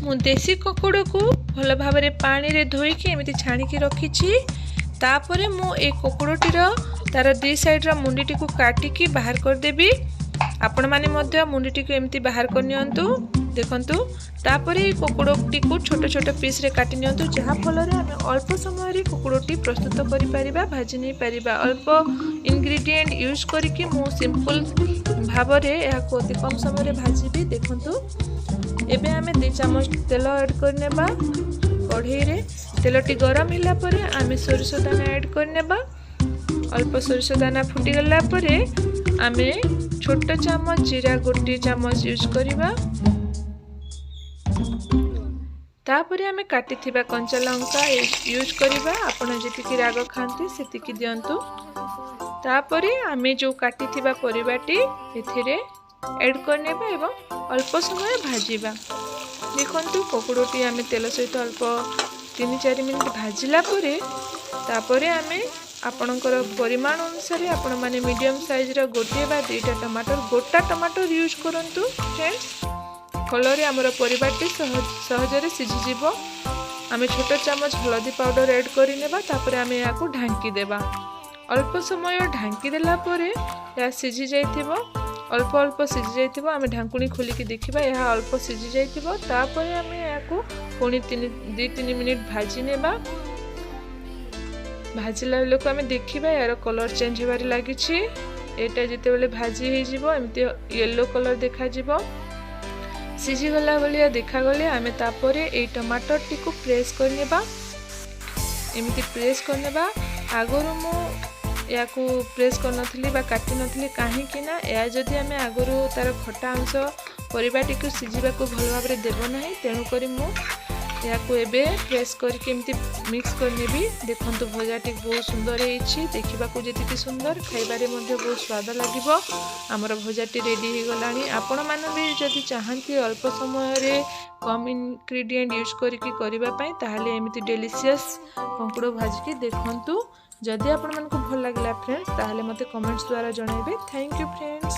मु देसी ककुड़ को भल भाव पानी रे धोईकी एमती छाणिकी रखी। तापर मु ए ककुड़टीर तार दी साइड्र मुंडीटी को काटिकी बाहर करदेवी। आपण माने मध्य मुंडीटी को एमती बाहर करनियंतु देखंतु। तापर ए ककुड़टी को छोट छोट पीस रे काटि नियंतु, जहा फल रे आमे अल्प समय रे ककुड़टी प्रस्तुत करि परिबा, भाजी नै परिबा। अल्प इंग्रेडिएंट यूज करिकि मु सिंपल भाव रे या को अति कम समय रे भाजीबी। देखंतु एबे आमे 2 चम्मच तेल ऐड करनेबा कढ़ई रे। तेलटी गरम होला परे आमे सोरिष दाना ऐड करनेबा। अल्प सोरिष दाना फुटी गला परे आमे छोट चम्मच जीरा 1 चम्मच यूज करिबा। तापरे आमे काटिथिबा कंचा लंका यूज करिबा। आपण जेतिकी राग खांती सेतिकी दियंतु। तापरे आमे जो काटिथिबा परिबाटी एथिरे ऐड करनेबा एवं अल्प समय भाजीबा। देखंतु ककुड़टी आमे तेल सहित अल्प 3-4 मिनिट भाजिला परे तापरे आमे आपणकर परिमाण अनुसार आपण माने मीडियम साइज रो 1 बा 2टा टमाटर, गोटा टमाटर यूज करंतु फ्रेंड्स। फलरे आमर परिबाटी सहज रे सिझी जिवो। आमे छोट चम्मच हल्दी पाउडर ऐड करि नेबा। तापरे आमे याको ढांकी देबा। अल्प समय ढांकी देला परे या सिझी जाइथिबो। अल्प अल्प सिझी जाइथिबो। आमे ढांकुणी खोलिकी देखिबा या अल्प सिझी जाइथिबो। तापरे आमे याको पुणी 2-3 मिनिट भाजी नेबा। भाजिला बेलू आमे देखिबा यार कलर चेंज होबार लागिछि। एटा जेते बेले भाजी हे जिवो एमती येलो कलर देखा जिवो। सिझी गला बलिया देखा गले आमे तापरे ए टमाटर टी को प्रेस करनेबा। एमती प्रेस करनेबा। आगरो मु याकू प्रेस कर नथली बा काटी नथली काहे कि ना या जदी आमे आगरो तार खटा अंश परिबाटी को सिझीबा को भल भाबरे देबो नाही। तेणु करी मु याकू एबे प्रेस करके एमती मिक्स करनेबी। देखंतु भजाटी बहुत सुंदर हेछि। देखिबा को जेतिकी सुंदर खाइबारे मध्ये बहुत स्वाद लागिबो। हमर भजाटी रेडी हे गलानी। आपण मान भी जदी चाहंती अल्प समय रे कम इंग्रेडिएंट यूज करके करिबा पई ताहाले एमिति डिलीशियस कंकुड़ भाजी की देखंतु। जदि आपण मानको भल लागला फ्रेंड्स ताहाले मते कमेंट्स द्वारा जणाइबे। Thank you friends.